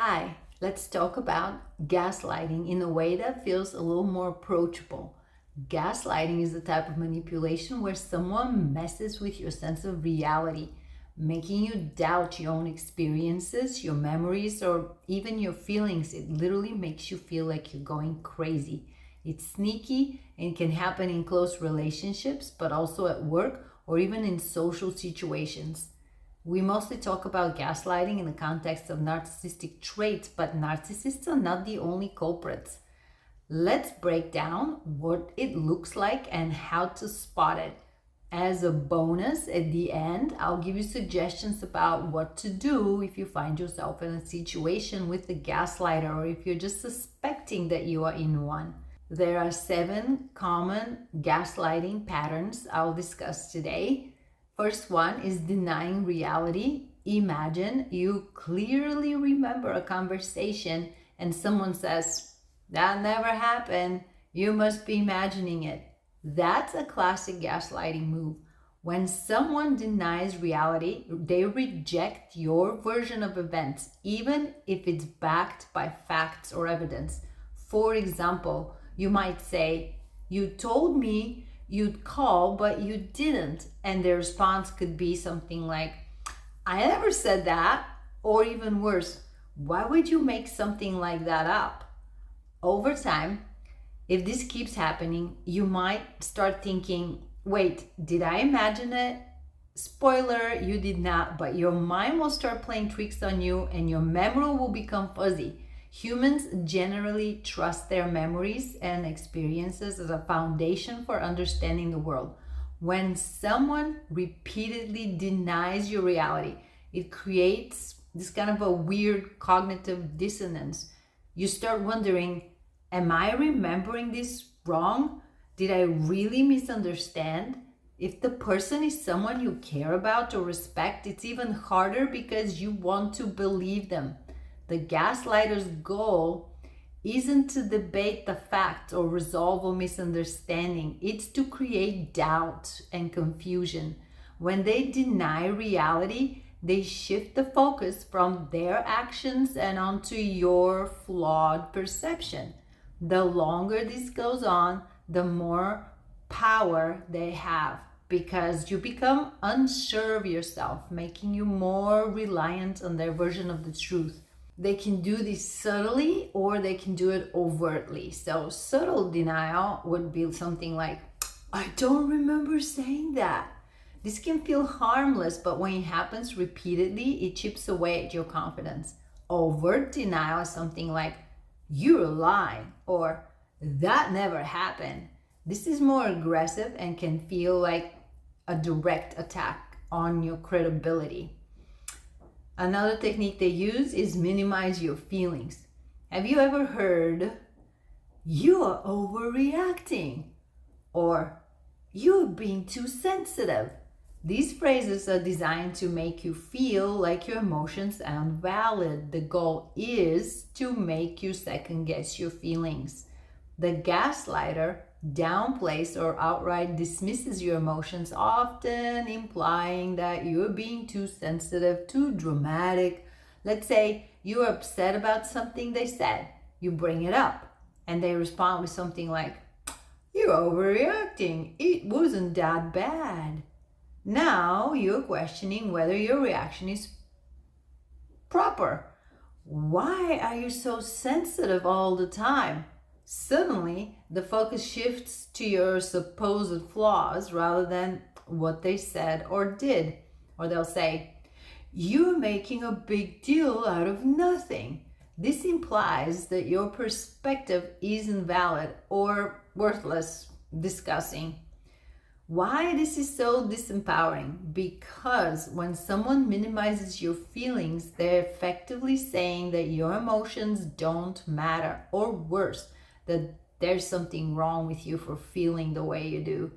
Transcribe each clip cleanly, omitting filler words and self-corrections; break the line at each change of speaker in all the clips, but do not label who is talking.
Hi, let's talk about gaslighting in a way that feels a little more approachable. Gaslighting is the type of manipulation where someone messes with your sense of reality, making you doubt your own experiences, your memories, or even your feelings. It literally makes you feel like you're going crazy. It's sneaky and can happen in close relationships, but also at work or even in social situations. We mostly talk about gaslighting in the context of narcissistic traits, but narcissists are not the only culprits. Let's break down what it looks like and how to spot it. As a bonus, at the end, I'll give you suggestions about what to do if you find yourself in a situation with a gaslighter or if you're just suspecting that you are in one. There are 7 common gaslighting patterns I'll discuss today. First one is denying reality. Imagine you clearly remember a conversation and someone says, "That never happened. You must be imagining it." That's a classic gaslighting move. When someone denies reality, they reject your version of events, even if it's backed by facts or evidence. For example, you might say, "You told me you'd call, but you didn't." And the response could be something like, "I never said that." Or even worse, "Why would you make something like that up?" Over time, if this keeps happening, you might start thinking, "Wait, did I imagine it?" Spoiler, you did not, but your mind will start playing tricks on you and your memory will become fuzzy. Humans generally trust their memories and experiences as a foundation for understanding the world. When someone repeatedly denies your reality, it creates this kind of a weird cognitive dissonance. You start wondering, am I remembering this wrong? Did I really misunderstand? If the person is someone you care about or respect, it's even harder because you want to believe them. The gaslighter's goal isn't to debate the facts or resolve a misunderstanding. It's to create doubt and confusion. When they deny reality, they shift the focus from their actions and onto your flawed perception. The longer this goes on, the more power they have because you become unsure of yourself, making you more reliant on their version of the truth. They can do this subtly or they can do it overtly. So, subtle denial would be something like, "I don't remember saying that." This can feel harmless, but when it happens repeatedly, it chips away at your confidence. Overt denial is something like, "You're lying," or "That never happened." This is more aggressive and can feel like a direct attack on your credibility. Another technique they use is minimize your feelings. Have you ever heard, "You are overreacting," or "You're being too sensitive"? These phrases are designed to make you feel like your emotions aren't valid. The goal is to make you second guess your feelings. The gaslighter downplays or outright dismisses your emotions, often implying that you're being too sensitive, too dramatic. Let's say you're upset about something they said. You bring it up, and they respond with something like, "You're overreacting. It wasn't that bad." Now you're questioning whether your reaction is proper. "Why are you so sensitive all the time?" Suddenly, the focus shifts to your supposed flaws rather than what they said or did. Or they'll say, "You're making a big deal out of nothing." This implies that your perspective isn't valid or worthless discussing. Why this is so disempowering? Because when someone minimizes your feelings, they're effectively saying that your emotions don't matter, or worse, that there's something wrong with you for feeling the way you do.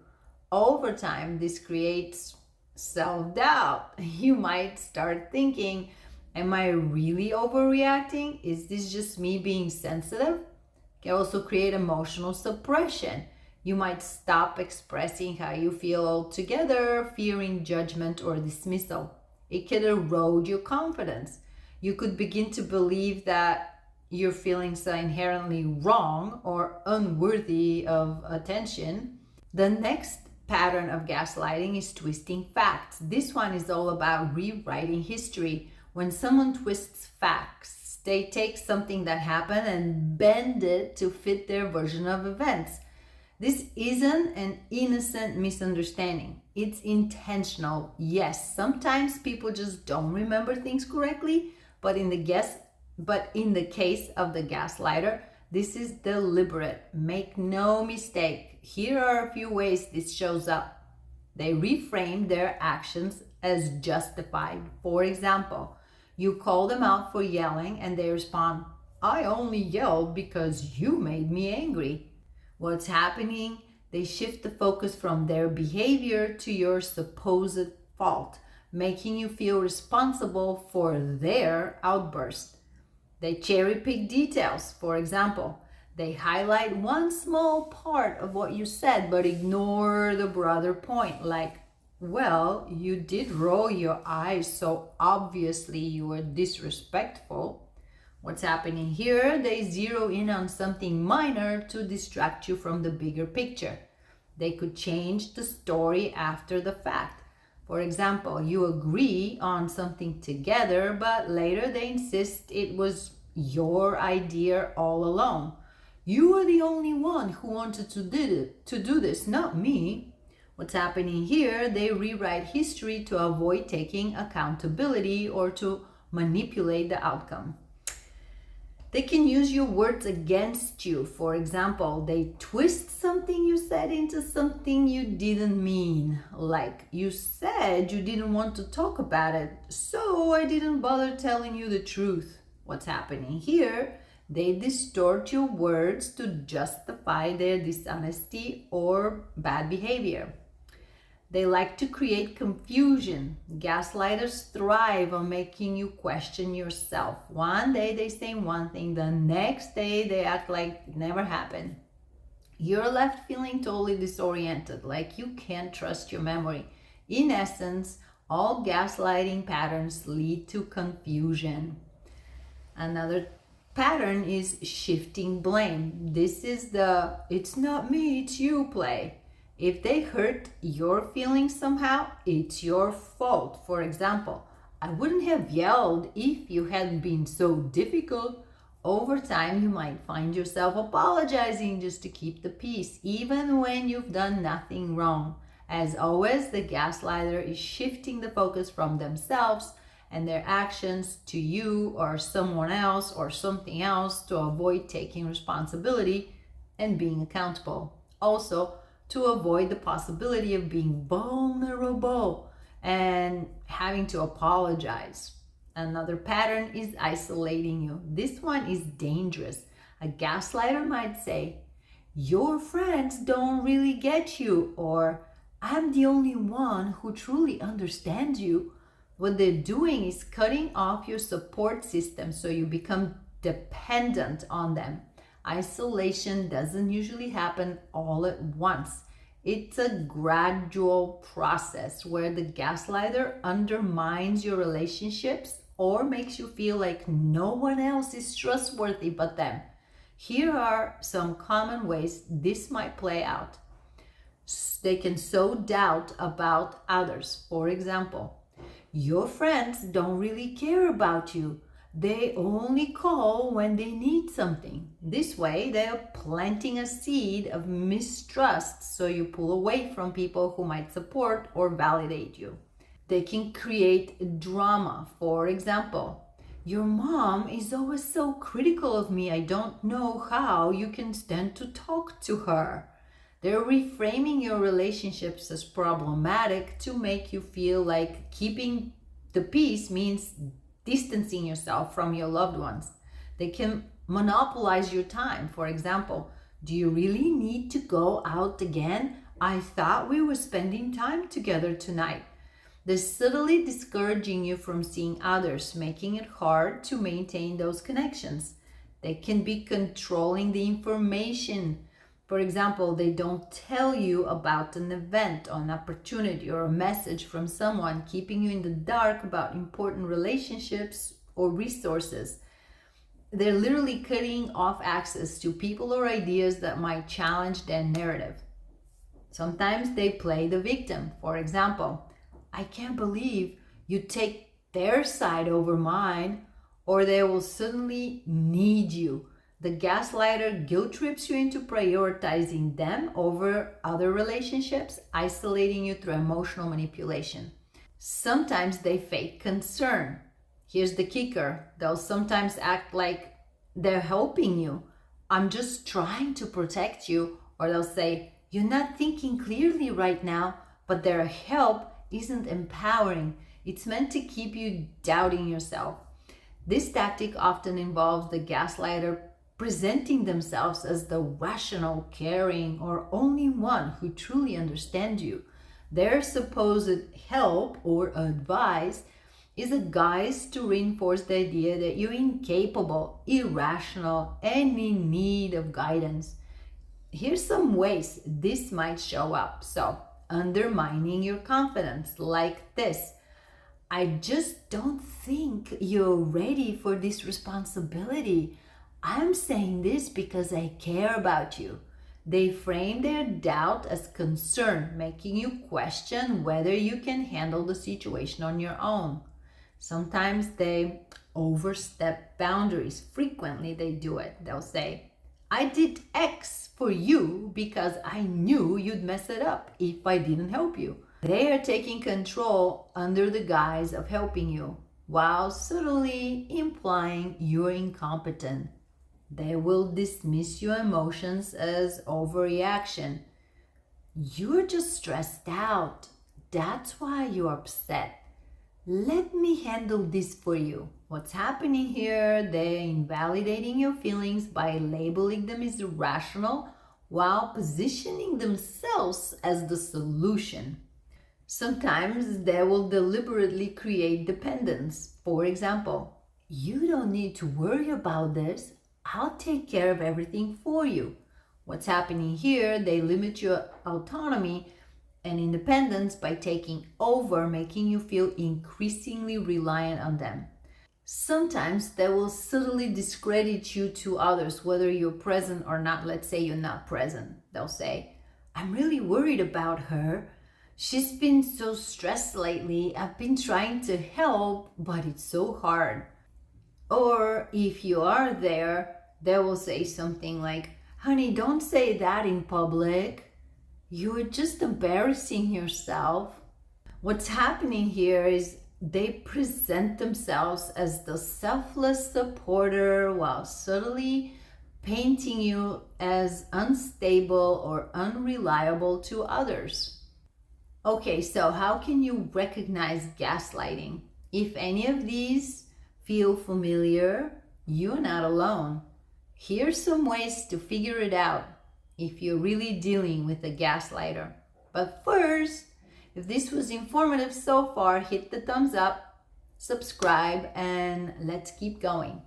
Over time, this creates self doubt. You might start thinking, "Am I really overreacting? Is this just me being sensitive?" It can also create emotional suppression. You might stop expressing how you feel altogether, fearing judgment or dismissal. It can erode your confidence. You could begin to believe that your feelings are inherently wrong or unworthy of attention. The next pattern of gaslighting is twisting facts. This one is all about rewriting history. When someone twists facts, they take something that happened and bend it to fit their version of events. This isn't an innocent misunderstanding. It's intentional. Yes, sometimes people just don't remember things correctly, but in the case of the gaslighter, this is deliberate. Make no mistake. Here are a few ways this shows up. They reframe their actions as justified. For example, you call them out for yelling and they respond, "I only yelled because you made me angry." What's happening? They shift the focus from their behavior to your supposed fault, making you feel responsible for their outburst. They cherry pick details. For example, they highlight one small part of what you said but ignore the broader point, like, "Well, you did roll your eyes, so obviously you were disrespectful." What's happening here? They zero in on something minor to distract you from the bigger picture. They could change the story after the fact. For example, you agree on something together, but later they insist it was your idea all along. "You were the only one who wanted to do this, not me." What's happening here? They rewrite history to avoid taking accountability or to manipulate the outcome. They can use your words against you. For example, they twist something you said into something you didn't mean. Like, "You said you didn't want to talk about it, so I didn't bother telling you the truth." What's happening here? They distort your words to justify their dishonesty or bad behavior. They like to create confusion. Gaslighters thrive on making you question yourself. One day they say one thing, the next day they act like it never happened. You're left feeling totally disoriented, like you can't trust your memory. In essence, all gaslighting patterns lead to confusion. Another pattern is shifting blame. This is the "it's not me, it's you" play. If they hurt your feelings somehow, it's your fault. For example, "I wouldn't have yelled if you hadn't been so difficult." Over time, you might find yourself apologizing just to keep the peace, even when you've done nothing wrong. As always, the gaslighter is shifting the focus from themselves and their actions to you or someone else or something else to avoid taking responsibility and being accountable. Also, to avoid the possibility of being vulnerable and having to apologize. Another pattern is isolating you. This one is dangerous. A gaslighter might say, "Your friends don't really get you," or "I'm the only one who truly understands you." What they're doing is cutting off your support system so you become dependent on them. Isolation doesn't usually happen all at once. It's a gradual process where the gaslighter undermines your relationships or makes you feel like no one else is trustworthy but them. Here are some common ways this might play out. They can sow doubt about others. For example, "Your friends don't really care about you. They only call when they need something." This way, they're planting a seed of mistrust, so you pull away from people who might support or validate you. They can create drama. For example, "Your mom is always so critical of me. I don't know how you can stand to talk to her." They're reframing your relationships as problematic to make you feel like keeping the peace means distancing yourself from your loved ones. They can monopolize your time. For example, "Do you really need to go out again? I thought we were spending time together tonight." They're subtly discouraging you from seeing others, making it hard to maintain those connections. They can be controlling the information. For example, they don't tell you about an event or an opportunity or a message from someone, keeping you in the dark about important relationships or resources. They're literally cutting off access to people or ideas that might challenge their narrative. Sometimes they play the victim. For example, I can't believe you take their side over mine, or they will suddenly need you. The gaslighter guilt trips you into prioritizing them over other relationships, isolating you through emotional manipulation. Sometimes they fake concern. Here's the kicker, they'll sometimes act like they're helping you. I'm just trying to protect you. Or they'll say, you're not thinking clearly right now, but their help isn't empowering. It's meant to keep you doubting yourself. This tactic often involves the gaslighter presenting themselves as the rational, caring, or only one who truly understands you. Their supposed help or advice is a guise to reinforce the idea that you're incapable, irrational, and in need of guidance. Here's some ways this might show up. So, undermining your confidence, like this. I just don't think you're ready for this responsibility. I'm saying this because I care about you. They frame their doubt as concern, making you question whether you can handle the situation on your own. Sometimes they overstep boundaries. Frequently, they do it. They'll say, I did X for you because I knew you'd mess it up if I didn't help you. They are taking control under the guise of helping you, while subtly implying you're incompetent. They will dismiss your emotions as overreaction. You're just stressed out. That's why you're upset. Let me handle this for you. What's happening here? They're invalidating your feelings by labeling them as irrational while positioning themselves as the solution. Sometimes they will deliberately create dependence. For example, you don't need to worry about this. I'll take care of everything for you. What's happening here? They limit your autonomy and independence by taking over, making you feel increasingly reliant on them. Sometimes they will subtly discredit you to others, whether you're present or not. Let's say you're not present. They'll say, I'm really worried about her. She's been so stressed lately. I've been trying to help, but it's so hard. Or if you are there, they will say something like, honey, don't say that in public. You're just embarrassing yourself. What's happening here is they present themselves as the selfless supporter while subtly painting you as unstable or unreliable to others. Okay, so how can you recognize gaslighting? If any of these feel familiar, you're not alone. Here's some ways to figure it out if you're really dealing with a gaslighter. But first, if this was informative so far, hit the thumbs up, subscribe, and let's keep going.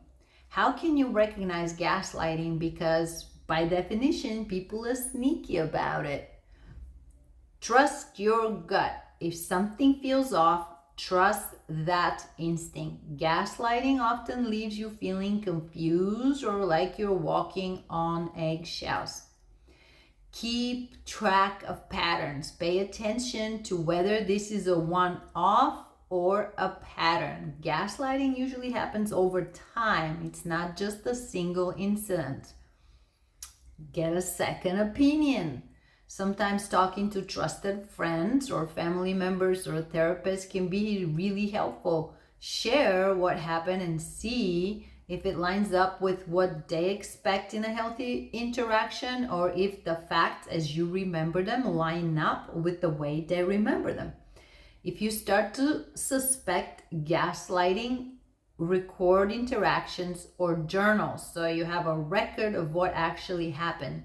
How can you recognize gaslighting? Because by definition, people are sneaky about it. Trust your gut. If something feels off, trust that instinct. Gaslighting often leaves you feeling confused or like you're walking on eggshells. Keep track of patterns. Pay attention to whether this is a one-off or a pattern. Gaslighting usually happens over time. It's not just a single incident. Get a second opinion. Sometimes talking to trusted friends or family members or a therapist can be really helpful. Share what happened and see if it lines up with what they expect in a healthy interaction, or if the facts as you remember them line up with the way they remember them. If you start to suspect gaslighting, record interactions or journal so you have a record of what actually happened.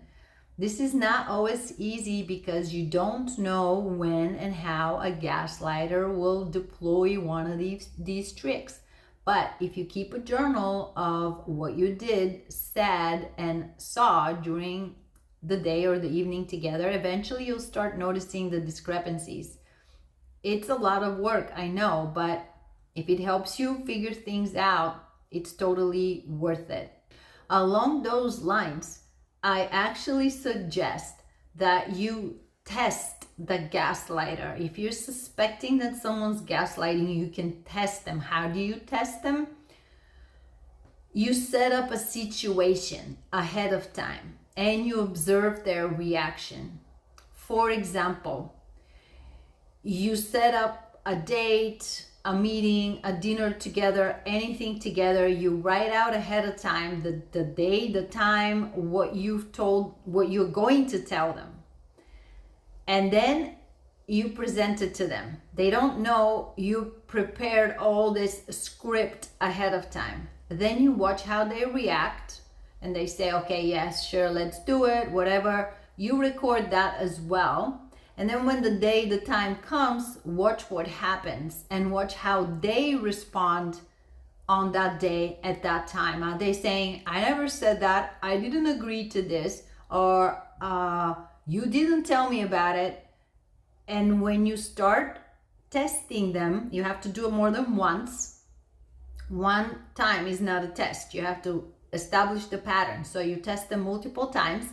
This is not always easy because you don't know when and how a gaslighter will deploy one of these tricks. But if you keep a journal of what you did, said, and saw during the day or the evening together, eventually you'll start noticing the discrepancies. It's a lot of work, I know, but If it helps you figure things out, it's totally worth it. Along those lines, I actually suggest that you test the gaslighter. If you're suspecting that someone's gaslighting, you can test them. How do you test them? You set up a situation ahead of time and you observe their reaction. For example, you set up a date, a meeting, a dinner together, anything together. You write out ahead of time the day, the time, what you're going to tell them. And then you present it to them. They don't know you prepared all this script ahead of time. Then you watch how they react and they say, okay, yes, sure, let's do it, whatever. You record that as well. And then when the time comes, watch what happens and watch how they respond on that day at that time. Are they saying, I never said that, I didn't agree to this, or you didn't tell me about it? And when you start testing them, you have to do it more than once. One time is not a test. You have to establish the pattern. So you test them multiple times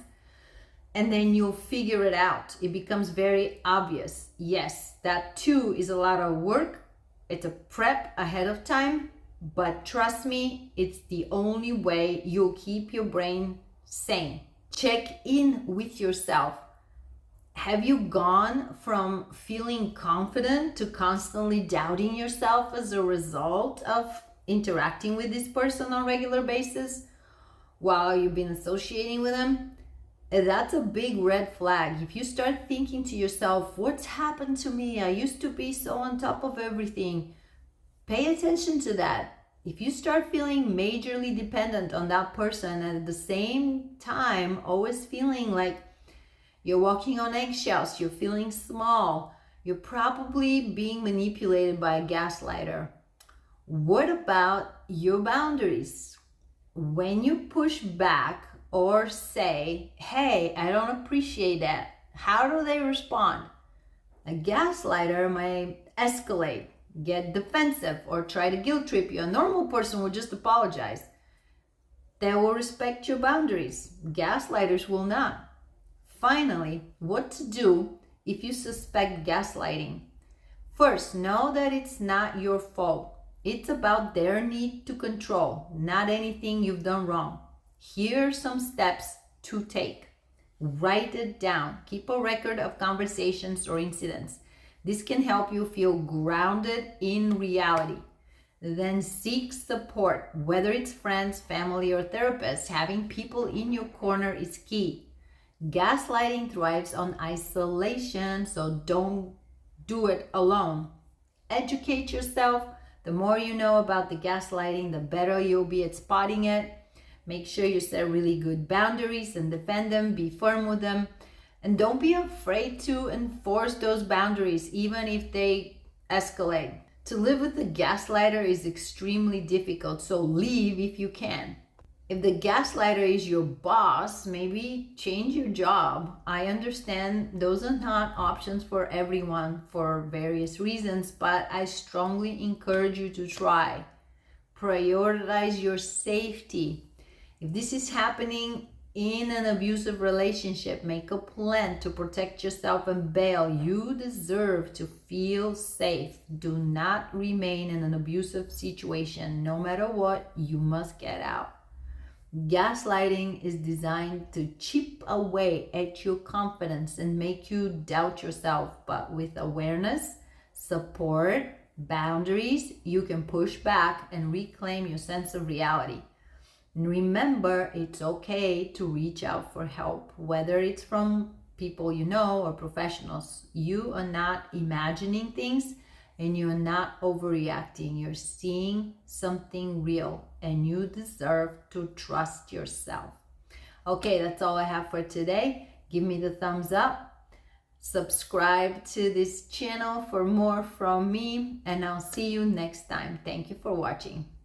and then you'll figure it out. It becomes very obvious. Yes, that too is a lot of work. It's a prep ahead of time, but trust me, it's the only way you'll keep your brain sane. Check in with yourself. Have you gone from feeling confident to constantly doubting yourself as a result of interacting with this person on a regular basis while you've been associating with them? That's a big red flag. If you start thinking to yourself, what's happened to me? I used to be so on top of everything. Pay attention to that. If you start feeling majorly dependent on that person and at the same time always feeling like you're walking on eggshells, you're feeling small, you're probably being manipulated by a gaslighter. What about your boundaries? When you push back or say, hey, I don't appreciate that, how do they respond? A gaslighter might escalate, get defensive, or try to guilt trip you. A normal person will just apologize. They will respect your boundaries. Gaslighters will not. Finally, what to do if you suspect gaslighting? First, know that it's not your fault. It's about their need to control, not anything you've done wrong. Here are some steps to take. Write it down. Keep a record of conversations or incidents. This can help you feel grounded in reality. Then seek support, whether it's friends, family, or therapists. Having people in your corner is key. Gaslighting thrives on isolation, so don't do it alone. Educate yourself. The more you know about the gaslighting, the better you'll be at spotting it. Make sure you set really good boundaries and defend them. Be firm with them. And don't be afraid to enforce those boundaries, even if they escalate. To live with a gaslighter is extremely difficult, so leave if you can. If the gaslighter is your boss, maybe change your job. I understand those are not options for everyone for various reasons, but I strongly encourage you to try. Prioritize your safety. If this is happening in an abusive relationship, make a plan to protect yourself and bail. You deserve to feel safe. Do not remain in an abusive situation. No matter what, you must get out. Gaslighting is designed to chip away at your confidence and make you doubt yourself, but with awareness, support, boundaries, you can push back and reclaim your sense of reality. And remember, it's okay to reach out for help, whether it's from people you know or professionals. You are not imagining things and you're not overreacting. You're seeing something real and you deserve to trust yourself. Okay, that's all I have for today. Give me the thumbs up. Subscribe to this channel for more from me and I'll see you next time. Thank you for watching.